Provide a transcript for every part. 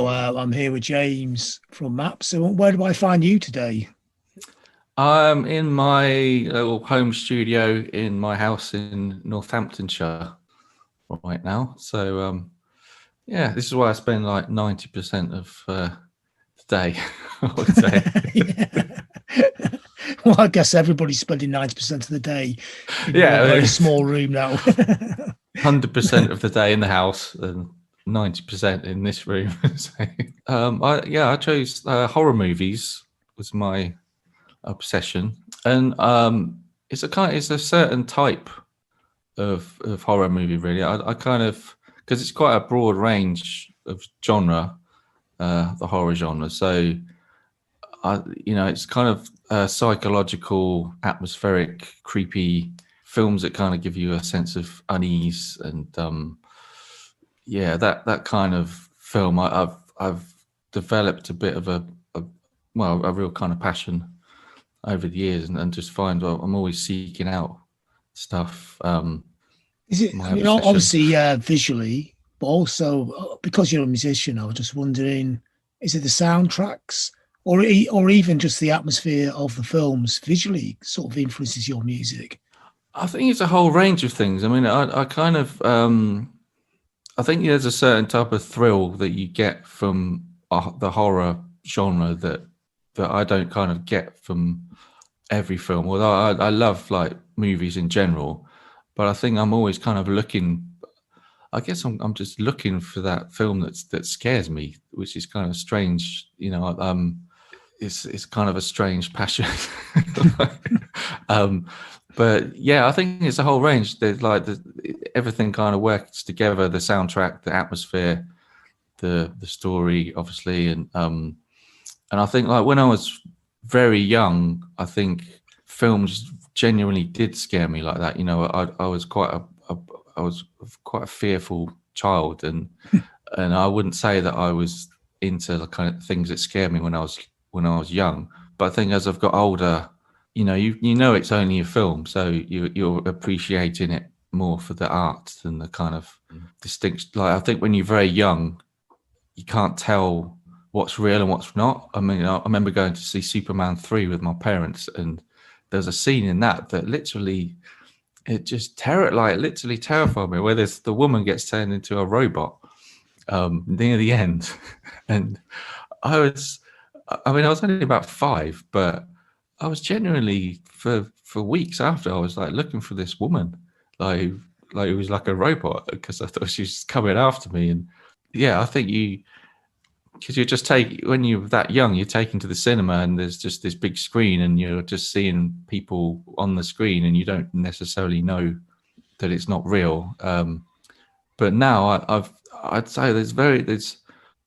Hello, I'm here with James from Maps. So where do I find you today? I'm in my little home studio in my house in Northamptonshire right now. Yeah, this is where I spend like 90% of the day, I would say. Yeah. Well, I guess everybody's spending 90% of the day in one Yeah, very small room now. 100% of the day in the house and 90% in this room. I chose horror movies was my obsession, and it's a certain type of horror movie. Really, I kind of, because it's quite a broad range of genre, the horror genre. So it's kind of psychological, atmospheric, creepy films that kind of give you a sense of unease, and that kind of film. I've developed a bit of a real kind of passion over the years, and just find, well, I'm always seeking out stuff. Is it, My I mean, obsession. obviously visually, but also because you're a musician, I was just wondering, is it the soundtracks or even just the atmosphere of the films visually sort of influences your music? I think it's a whole range of things. I mean, I kind of, I think there's a certain type of thrill that you get from the horror genre that I don't kind of get from every film. Although I love like movies in general, but I think I'm always kind of looking. I guess I'm just looking for that film that scares me, which is kind of strange. It's kind of a strange passion. um, but yeah, I think it's a whole range. There's like everything kind of works together: the soundtrack, the atmosphere, the story, obviously, and I think like when I was very young, I think films genuinely did scare me like that. I was I was quite a fearful child, and I wouldn't say that I was into the kind of things that scared me when I was young. But I think as I've got older, you know it's only a film, so you're appreciating it more for the art than the kind of distinction. Like I think when you're very young, you can't tell what's real and what's not. I mean, I remember going to see Superman 3 with my parents, and there's a scene in that literally it just literally terrified me, where the woman gets turned into a robot near the end. And I was, I mean, I was only about 5, but I was genuinely for weeks after, I was like looking for this woman, like it was like a robot, because I thought she was coming after me. And yeah, I think because you're just when you're that young, you're taken to the cinema and there's just this big screen and you're just seeing people on the screen and you don't necessarily know that it's not real. But now I'd say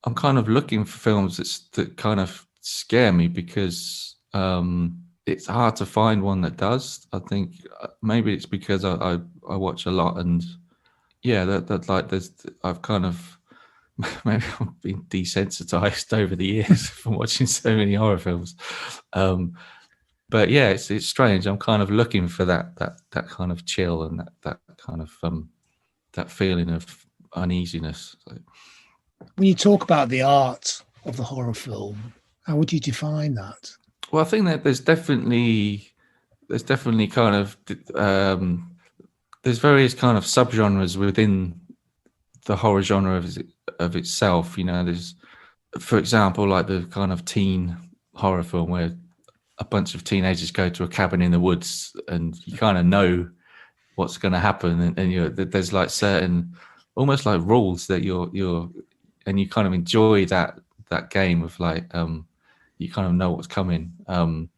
I'm kind of looking for films that kind of scare me, because it's hard to find one that does. I think maybe it's because I watch a lot, and yeah, that like I've kind of maybe I've been desensitized over the years from watching so many horror films. But yeah, it's strange. I'm kind of looking for that kind of chill and that kind of that feeling of uneasiness. So, When you talk about the art of the horror film, how would you define that? well, I think that there's definitely kind of there's various kind of subgenres within the horror genre of itself. There's, for example, like the kind of teen horror film where a bunch of teenagers go to a cabin in the woods and you kind of know what's going to happen, and there's like certain almost like rules that you're and you kind of enjoy that game of like you kind of know what's coming. And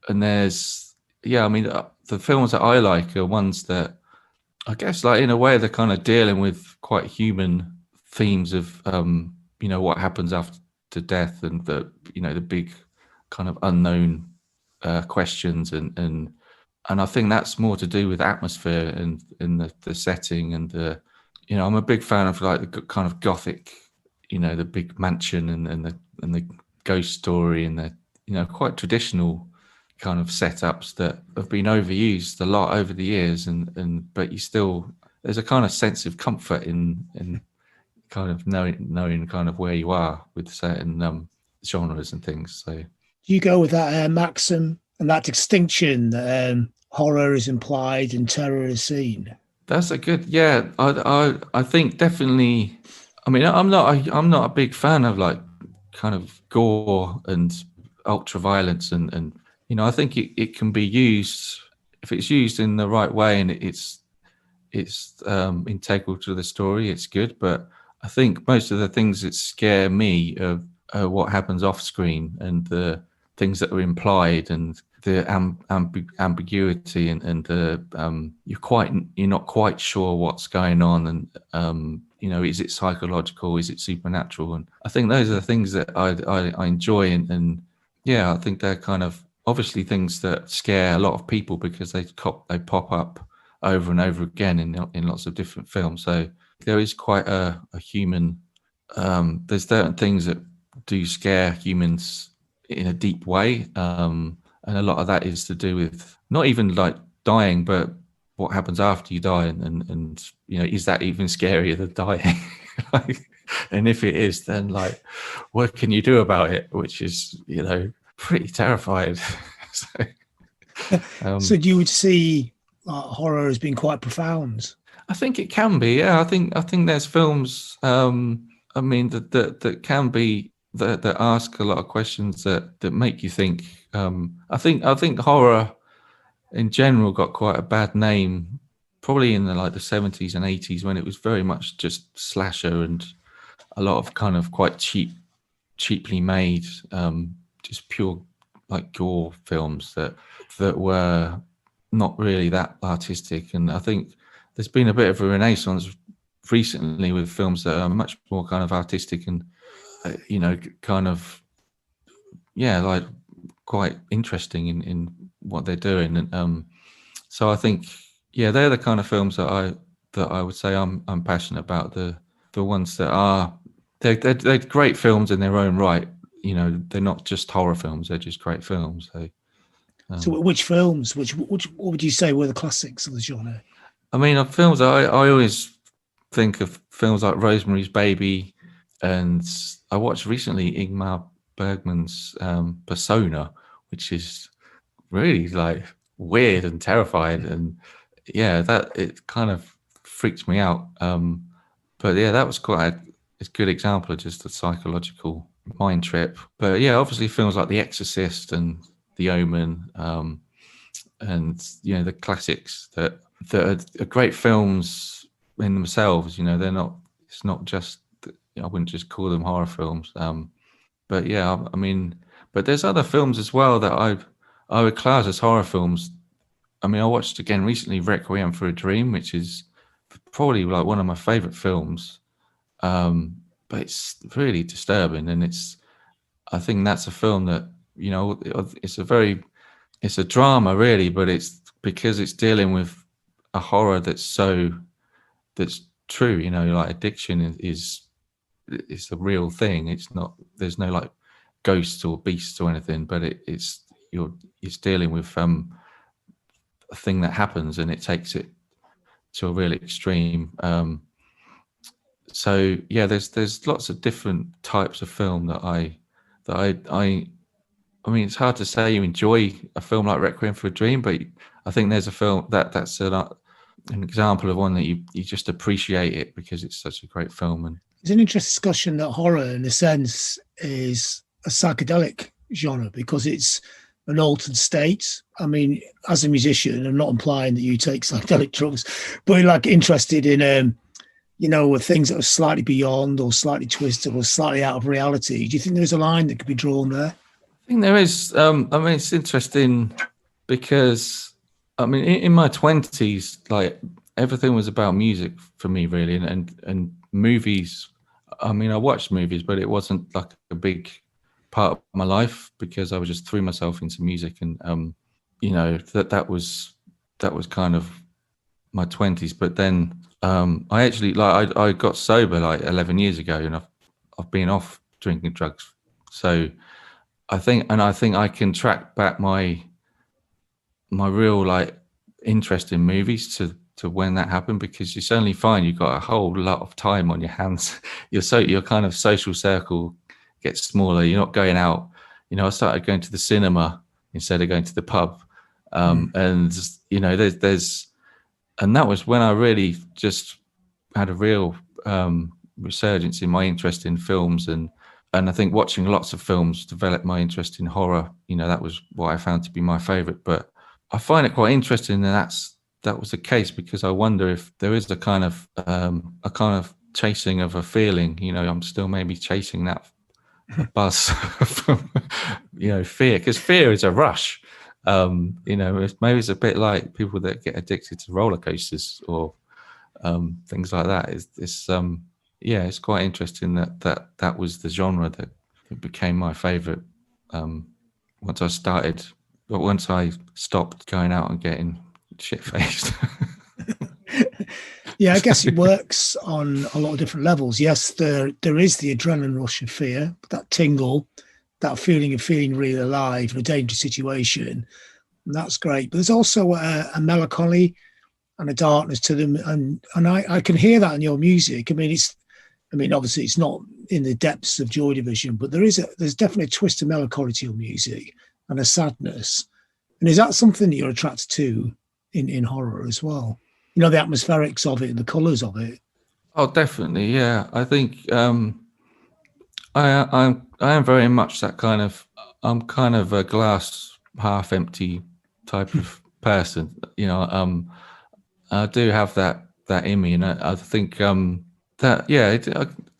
there's, yeah, I mean, the films that I like are ones that I guess like in a way they're kind of dealing with quite human themes of what happens after death, and the big kind of unknown questions, and I think that's more to do with atmosphere and the setting, and I'm a big fan of like the kind of gothic, the big mansion and the ghost story, and the quite traditional kind of setups that have been overused a lot over the years, but you still, there's a kind of sense of comfort in kind of knowing kind of where you are with certain genres and things. So Do you go with that maxim and that distinction that horror is implied and terror is seen? that's a good, yeah. I think definitely. I mean, I'm not a big fan of like kind of gore and ultra violence and I think it can be used if it's used in the right way and it's integral to the story. It's good, but I think most of the things that scare me are what happens off screen and the things that are implied and the ambiguity and the you're not quite sure what's going on and is it psychological, is it supernatural? And I think those are the things that I enjoy and yeah, I think they're kind of obviously things that scare a lot of people because they pop up over and over again in lots of different films. So there is quite a human. There's certain things that do scare humans in a deep way, and a lot of that is to do with not even like dying, but what happens after you die, and is that even scarier than dying? And if it is, then like, what can you do about it? Which is pretty terrifying. So do you would see horror as being quite profound? I think it can be. Yeah, I think there's films. I mean that can be that ask a lot of questions that make you think. I think horror in general got quite a bad name, probably in the 70s and 80s when it was very much just slasher and a lot of kind of quite cheaply made, just pure like gore films that were not really that artistic. And I think there's been a bit of a renaissance recently with films that are much more kind of artistic and kind of like quite interesting in what they're doing. And so I think they're the kind of films that I would say I'm passionate about. The ones that are they're great films in their own right. They're not just horror films; they're just great films. So which films, which what would you say were the classics of the genre? I mean, films I always think of films like Rosemary's Baby, and I watched recently Ingmar Bergman's Persona, which is really like weird and terrifying, and that it kind of freaked me out. But that was quite a good example of just a psychological mind trip. But obviously films like The Exorcist and The Omen, and the classics that are great films in themselves. They're not. It's not just. I wouldn't just call them horror films. But I mean, but there's other films as well that I would class as horror films. I mean, I watched again recently Requiem for a Dream, which is probably like one of my favorite films. But it's really disturbing, and I think that's a film that it's a drama really, but it's because it's dealing with a horror that's true. Like addiction is a real thing. It's not. There's no like ghosts or beasts or anything, but it's dealing with a thing that happens, and it takes it to a real extreme. So there's lots of different types of film that I mean, it's hard to say you enjoy a film like Requiem for a Dream, but I think there's a film that's an example of one that you just appreciate it because it's such a great film. And it's an interesting discussion that horror, in a sense, is a psychedelic genre because it's an altered state. I mean, as a musician, I'm not implying that you take psychedelic drugs, but you're like interested in with things that are slightly beyond or slightly twisted or slightly out of reality. Do you think there's a line that could be drawn there? I think there is. I mean, it's interesting because, I mean, in my 20s, like everything was about music for me, really, and movies. I mean, I watched movies, but it wasn't like a big part of my life because I was just threw myself into music, and that was kind of my 20s. But then I actually I got sober like 11 years ago, and I've been off drinking drugs. So I think I can track back my real like interest in movies to to when that happened, because you suddenly find you've got a whole lot of time on your hands. Your kind of social circle gets smaller. You're not going out. I started going to the cinema instead of going to the pub, and there's and that was when I really just had a real resurgence in my interest in films, and I think watching lots of films developed my interest in horror. That was what I found to be my favorite. But I find it quite interesting that was the case, because I wonder if there is a kind of chasing of a feeling. I'm still maybe chasing that buzz from fear, because fear is a rush. Maybe it's a bit like people that get addicted to roller coasters or things like that. It's quite interesting that was the genre that became my favorite once I stopped going out and getting shit-faced. Yeah, I guess it works on a lot of different levels. Yes, there is the adrenaline rush of fear, that tingle, that feeling of feeling really alive in a dangerous situation. And that's great. But there's also a melancholy and a darkness to them, and I can hear that in your music. Obviously it's not in the depths of Joy Division, but there's definitely a twist of melancholy to your music and a sadness. And is that something that you're attracted to in horror as well? The atmospherics of it and the colours of it. Oh, definitely, yeah. I think I am very much that kind of. I'm kind of a glass half empty type of person. I do have that in me, and I think that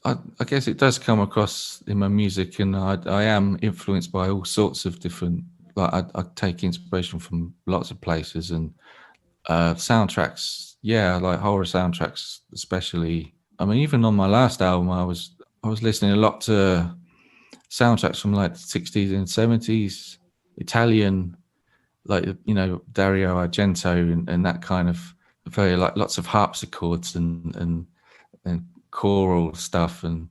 I guess it does come across in my music, and I am influenced by all sorts of different. Like I take inspiration from lots of places, and soundtracks. Yeah, like horror soundtracks, especially. Even on my last album, I was listening a lot to soundtracks from like the 60s and 70s, Italian, like Dario Argento and that kind of very like lots of harpsichords and choral stuff, and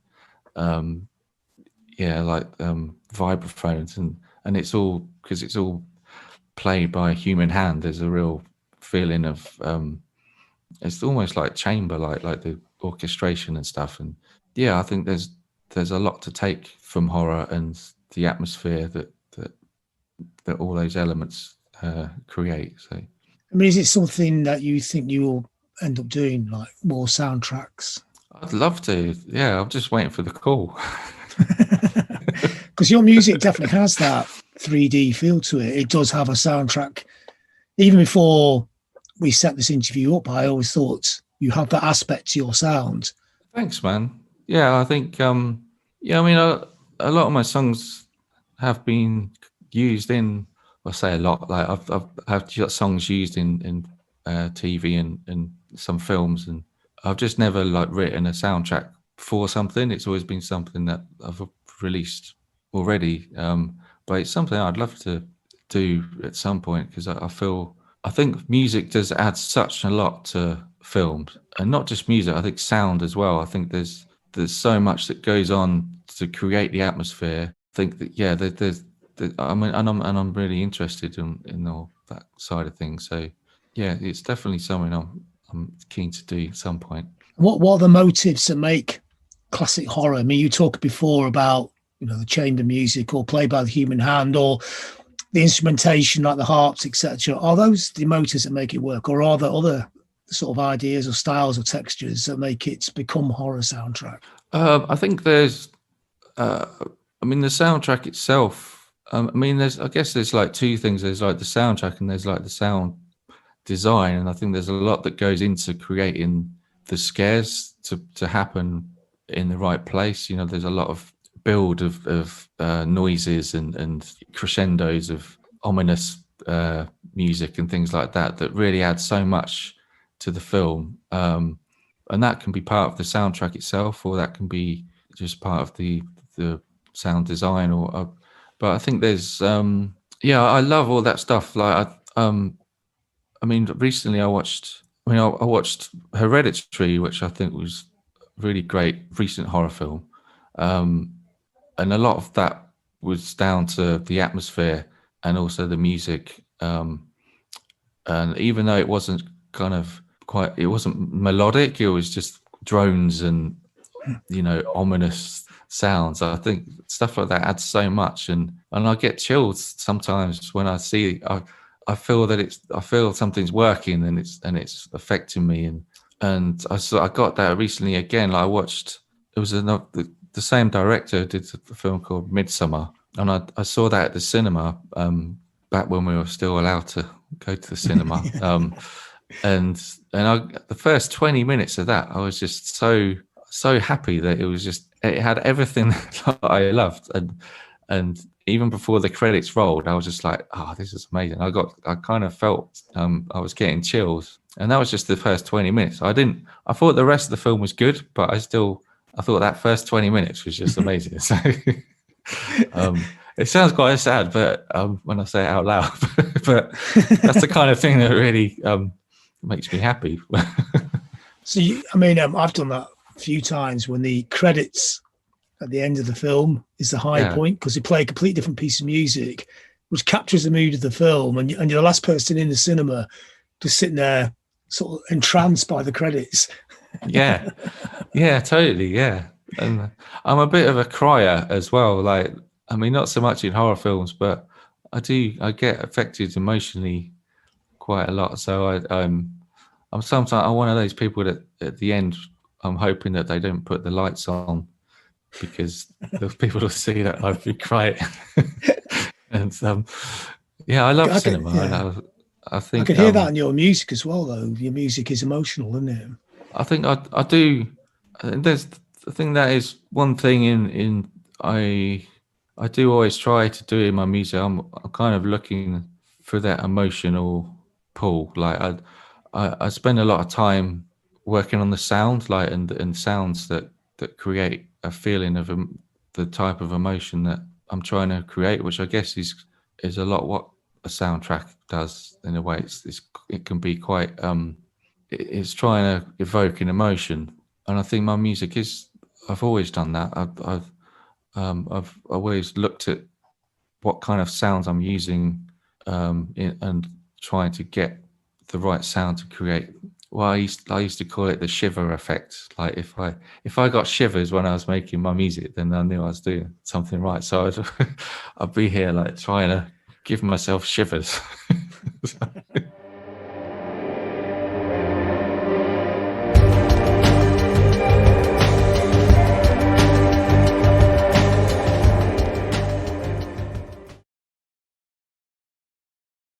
vibraphones, and it's all because it's all played by a human hand. There's a real feeling of it's almost like chamber, like the orchestration and stuff. And yeah, I think there's a lot to take from horror and the atmosphere that all those elements create. So, is it something that you think you will end up doing, like more soundtracks? I'd love to. Yeah, I'm just waiting for the call. Because your music definitely has that 3D feel to it. It does have a soundtrack. Even before we set this interview up, I always thought you have that aspect to your sound. Thanks, man. Yeah, I think a lot of my songs have been used in. I say a lot. Like I've got songs used in TV and some films, and I've just never like written a soundtrack for something. It's always been something that I've released already. But it's something I'd love to do at some point, because I think music does add such a lot to films, and not just music. I think sound as well. I think there's so much that goes on to create the atmosphere. I think that I'm really interested in all that side of things. So yeah, it's definitely something I'm keen to do at some point. What are the motives that make classic horror? You talked before about the chamber music or played by the human hand, or the instrumentation like the harps, etc. Are those the motives that make it work, or are there other sort of ideas or styles or textures that make it become horror soundtrack? I think there's the soundtrack itself. There's like two things. There's like the soundtrack and there's like the sound design, and I think there's a lot that goes into creating the scares to happen in the right place. There's a lot of build of noises and crescendos of ominous music and things like that really add so much to the film, and that can be part of the soundtrack itself, or that can be just part of the sound design, but I think there's I love all that stuff. Like recently I watched Hereditary, which I think was a really great recent horror film, and a lot of that was down to the atmosphere and also the music, and even though it wasn't kind of quite. It wasn't melodic. It was just drones and ominous sounds. I think stuff like that adds so much, and I get chills sometimes when I see. I feel that I feel something's working and it's affecting me, and I got that recently again. Like I watched. It was the same director who did a film called Midsummer, and I saw that at the cinema back when we were still allowed to go to the cinema. And the first 20 minutes of that, I was just so happy that it had everything that I loved, and even before the credits rolled, I was just like, oh, this is amazing. I kind of felt I was getting chills, and that was just the first 20 minutes. I thought the rest of the film was good, but I thought that first 20 minutes was just amazing. So it sounds quite sad, but when I say it out loud, but that's the kind of thing that really makes me happy. So, I've done that a few times when the credits at the end of the film is the high point, because they play a completely different piece of music, which captures the mood of the film, and you're the last person in the cinema just sitting there sort of entranced by the credits. Yeah, totally, yeah. And I'm a bit of a crier as well. Like, not so much in horror films, but I get affected emotionally quite a lot. So I'm one of those people that at the end, I'm hoping that they don't put the lights on, because the people will see that I've been crying. And I love cinema. And I think I can hear that in your music as well, though. Your music is emotional, isn't it? I think I do. There's I think that is one thing I do always try to do in my music. I'm kind of looking for that emotional pull. Like I spend a lot of time working on the sound, like and sounds that create a feeling of the type of emotion that I'm trying to create, which I guess is a lot what a soundtrack does in a way. It can be quite it's trying to evoke an emotion, and I think my music is. I've always done that. I've always looked at what kind of sounds I'm using and trying to get the right sound to create. Well, I used to call it the shiver effect. Like if I got shivers when I was making my music, then I knew I was doing something right. So I'd be here like trying to give myself shivers.